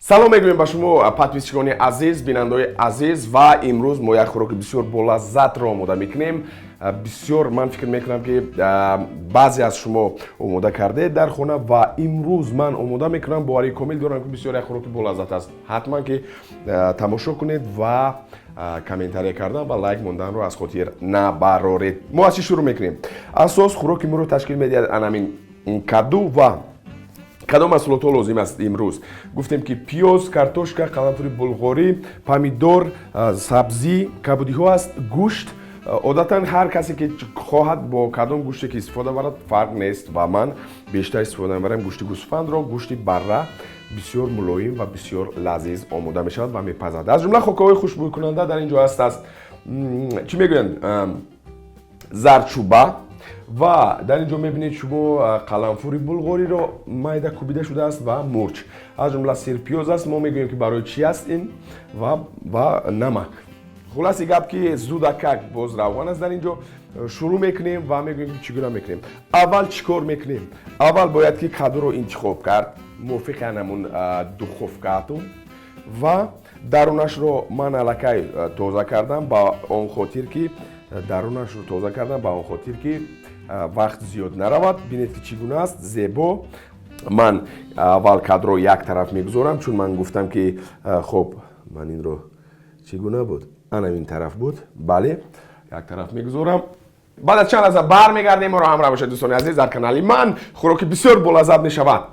салом мегӯем ба шумо подписчикони азиз, бинандахои азиз ва имрӯз мо як хуроки бисёр болаззатро омода мекунем. Бисёр ман фикр мекунам ки баъзе аз шумо омода кардед дар хона ва имрӯз ман омода мекунам, боварии комил дорам ки бисёр як хуроки болаззат аст. ҳатман ки тамошо кунед ва комментария кардан ва лайк монданро аз хотир набароред. Мо аз чӣ шурӯъ мекунем? Асос хуроки моро ташкил медиҳад анамин каду ва кадом маҳсулотҳо лозим аст имрӯз? Гуфтем ки пиёз, картошка, қаламфури булғорӣ, помидор, сабзӣ, кабудиҳо аст, гӯшт. Одатан ҳар касе ки хоҳад бо кадом гӯште ки истифода барад фарқ нест ва ман бештар истифода мебарам гӯшти гӯсфандро, гӯшти барра бисёр мулоим ва бисёр лазиз омода мешавад ва мепазад. Аз ҷумла хокҳои хушбӯйкунанда дар ин ҷо аст чӣ мегӯянд зарчӯба ва дар ин ҷо мебинед шумо қаламфури булғориро майда кӯбида шудааст ва мурч. Аз ҷумла сирпиёз аст. Мо мегӯем ки барои чӣ аст ин ва намак. Хуласи гап ки зудакак боз равған аст. Дар ин ҷо шурӯъ мекунем ва мегӯем ки чӣ гуна мекунем. Аввал чӣ кор мекунем? Аввал бояд ки кадуро интихоб кард, мувофиқи анамун духовкаатум ва дарунашро ман аллакай тоза кардам ба он хотир ки дарунашро тоза кардам ба он хотир ки вақт зиёд наравад. Бинед ки чӣ гуна аст зебо. Ман аввал кадро як тараф мегузорам, чун ман гуфтам ки хоб ман инро чӣ гуна буд? Анамин тараф буд. Бале, як тараф мегузорам. баъд аз чанд лаҳза бармегардем. моро ҳамроҳ бошед дӯстони азиз дар канали ман. хуроки бисёр болаззат мешавад.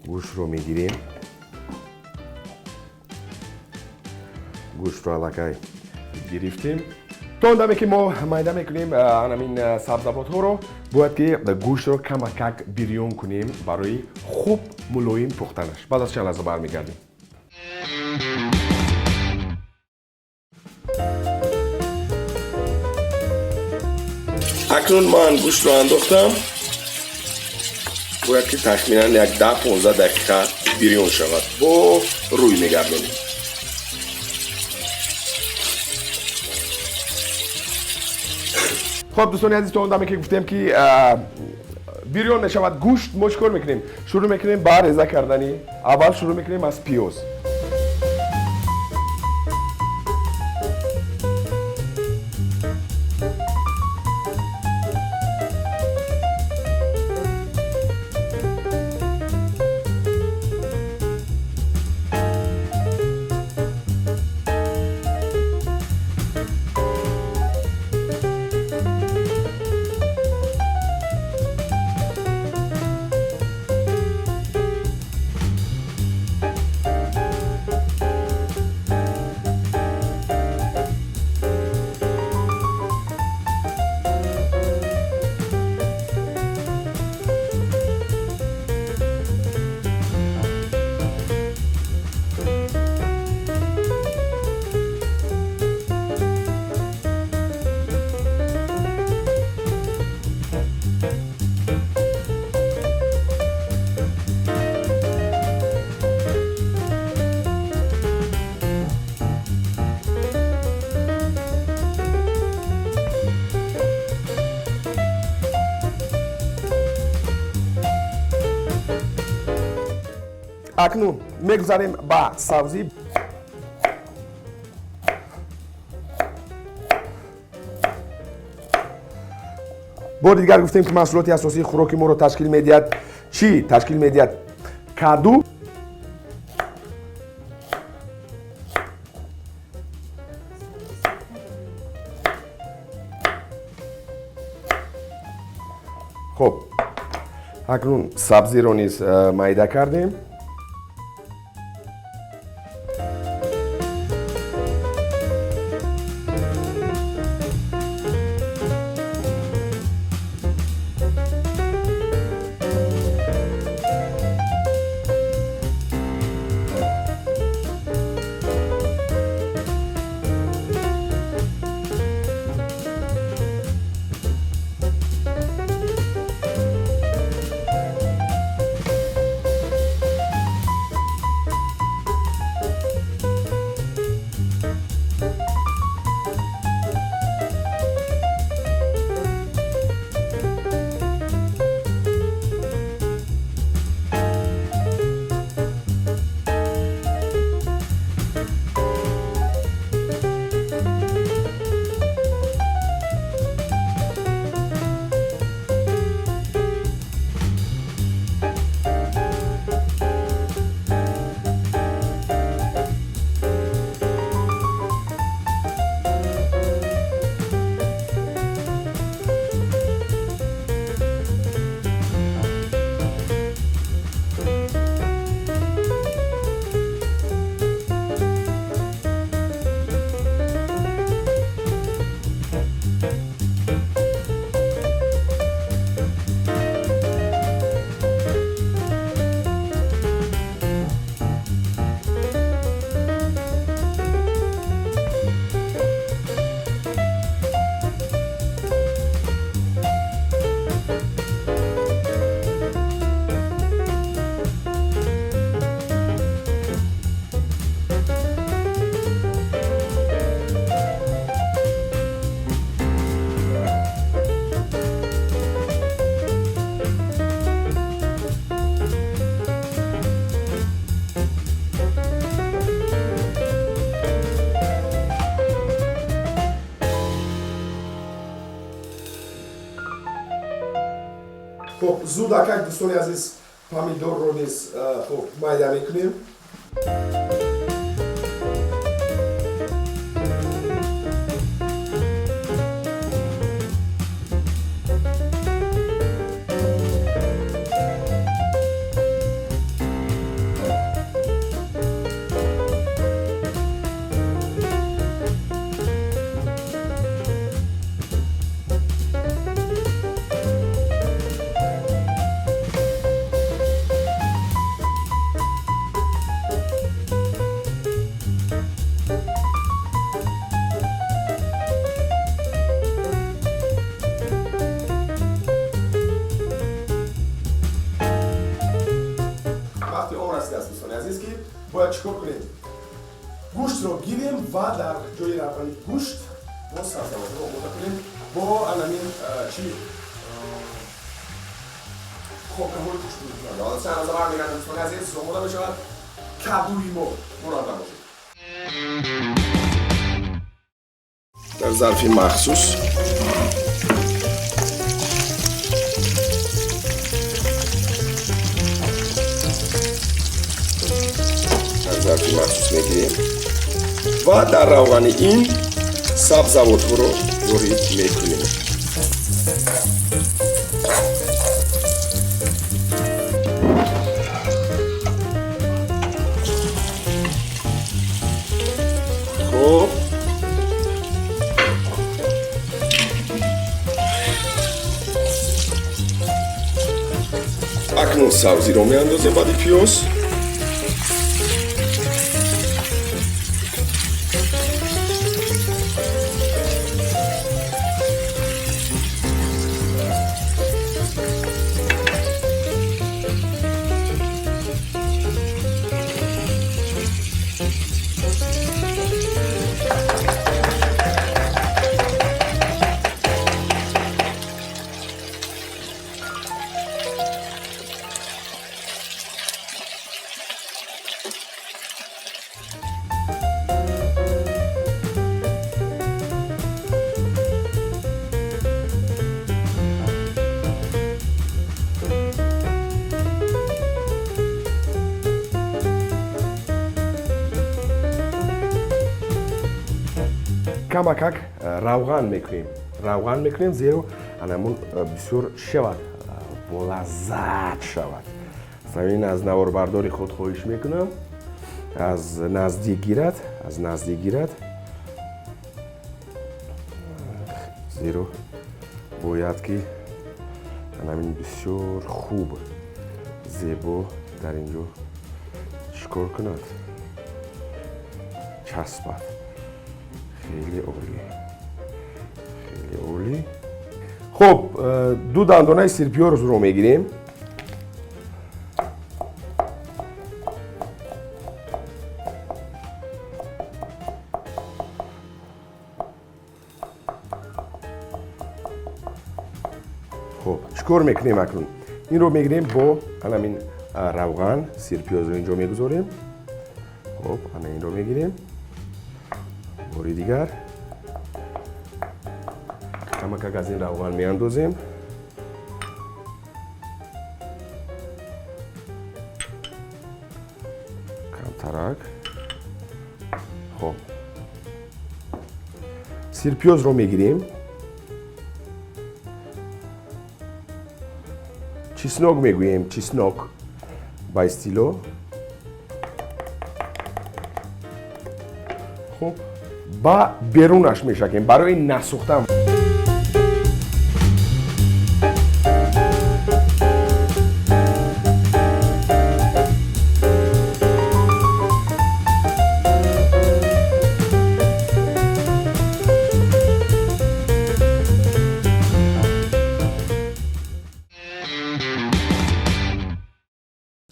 گوشت رو میگیریم. گوشت رو علاقه گرفتیم. تا اون دمی که ما میده میکنیم همین سبزیجات ها رو باید که گوشت رو کمک بریون کنیم برای خوب ملایم پختنش. بعد از چند لحظه برمیگردیم. اکنون من گوشت رو انداختم. باید که تخمینا یک 10-15 دقیقه بریون شود. با روی میگردونیم. خب دوستان عزیز، تا اون دمی که گفتیم که بریون نشود گوشت، ما چیکار میکنیم؟ شروع میکنیم با ریزه کردنی. اول شروع میکنیم از پیاز. اکنون میگذاریم با سبزی. بار دیگر گفتیم که محصولات اساسی خوراکی ما رو تشکیل میدهد چی؟ تشکیل میدهد کدو، خب اکنون سبزی رو نیز میده کردیم. خب زود اکک دوستان عزیز پامیدور رو نیز خب میده میکنیم. باید چیکار کنیم؟ گوشت رو گیریم و در جای رفتن گوشت با سبزیجات رو آماده کنیم با علمین چی؟ خورکه‌های خوشبو. حالا چند از آن میگن دوستان عزیز آماده بشود کدوی ما مراد نباشید. در ظرفی مخصوص ظرفی مخصوص میگیریم و در روغن این سبزیجات رو وارد میکنیم. خب اکنون سبزی رو میاندازیم بعد پیاز. камакак равған мекунем, зеро анамун бисёр шавад, болаззат шавад. Замин аз наварбардори худ хоҳиш мекунам, аз наздик гирад, зеро бояд ки анамин бисёр хуб, зебо дар инҷо чикор кунад, часпад. خیلی عالی. خب دو دندانه سیرپیوز رو میگیریم. خب چیکار میکنیم اکنون؟ این رو میگیریم با همین روغن سیرپیوز رو اینجا میگذاریم. خب این رو میگیریم. باری دیگر کمک از این روغن میاندازیم. کمترک. خب سیرپیوز رو میگیریم. چسناک میگوییم، چسناک با استیلو. خب با بیرونش میشکنیم برای نسوختن.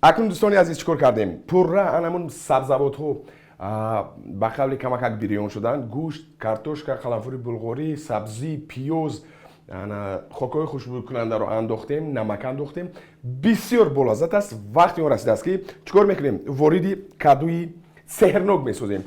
اکنون دوستانی عزیز چیکار کردیم؟ پرره انمون سبزوات‌ها با قبل کمک بریون شدن، گوشت، کارتوشکا، قرنفل بلغاری، سبزی، پیاز، خوکای خوشبو کننده رو انداختیم، نمک انداختیم. بسیار بلازت است. وقتی اون رسیده است که چیکار میکنیم؟ واردی کدوی سحرناک میسازیم.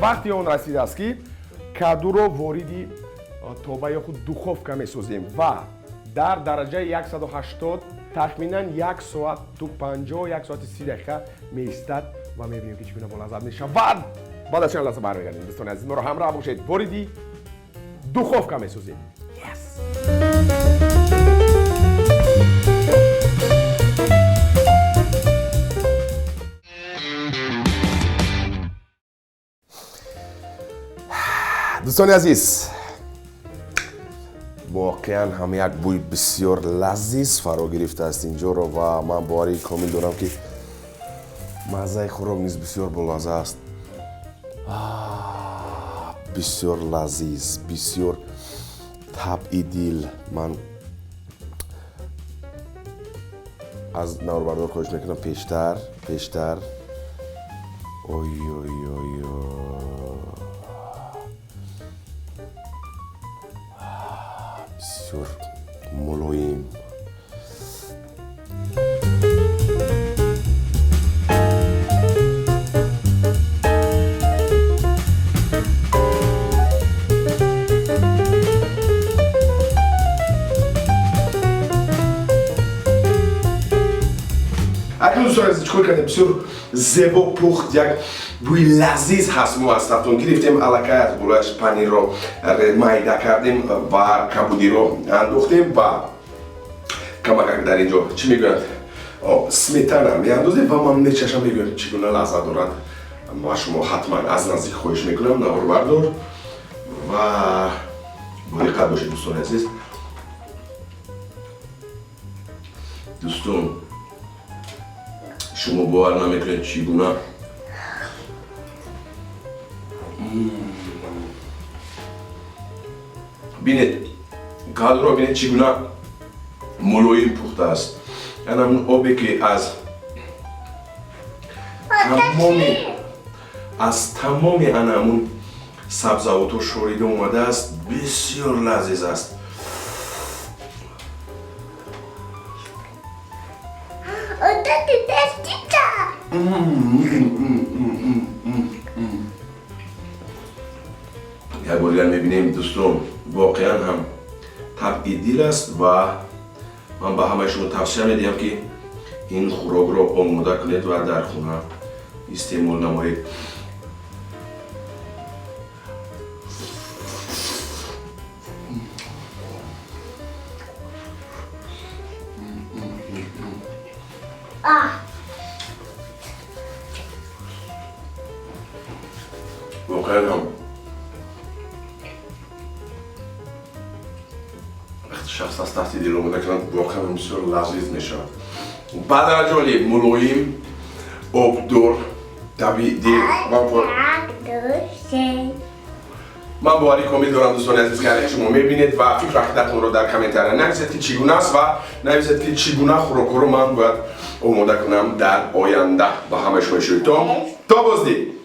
وقتی اون رسیده است که کدو رو واردی توبه یا خود دخوفکا میسازیم و در درجه 180 تخمینا 1 ساعت تو 50 1 ساعت 30 دقیقه میستد و میبینیم که چگونه بلازت میشود. بعد از چند لحظه برمیگردیم. دوستان عزیز ما رو همراه باشید. واردی دخوفکا میسازیم. دوستان عزیز واقعا هم یک بوی بسیار لذیذ فرا گرفته است اینجا رو و من باوری کامل دارم که مزه خوراک نیز بسیار بلازه است. بسیار لذیذ، بسیار طبعی دل. من از نوربردار خواهش میکنم پیشتر. اوی بسیار ملایم. اکنون دوستان عزیز چیکار کردیم؟ بسیار زیبا پخت یک بوی لذیذ هست. ما از طرفتون گرفتیم الکه از بولایش پنیر رو میده کردیم و کبودی رو انداختیم و کامکان در اینجا چی میگویند؟ سمیتانا میاندازه و من نچشم میگویم چگونه لذت دارد ما شما حتما از نزدیک خواهش میکنم نهار بردار و با دقت باشید دوستان عزیز. دوستان شما باور نمیکنید چگونه بینید کادر رو بینید چگونه ملایم پخته است. یعنی اون آبی که از تمامی انمون سبزوات و شوریده اومده است بسیار لذیذ است. یک بار دیگر میبینیم دوستان واقعا هم طبعی دیل است و من به همه شما توصیه میدیم که این خوراک را آماده کنید و در خانه استعمال نمایید. واقعا هم وقتی شخص از تحت دیل آماده کنند واقعا هم بسیار لذیذ میشه. بعد جالب ملایم آبدار طبیعی من باوری کامل دارم دوستان عزیز که شما میبینید و فکر عقیدتون رو در کامنت‌ها نویسید که چگونه است و نویسید که چگونه خوراک رو من باید آماده کنم در آینده. با همه شما شیطان تا بازدید.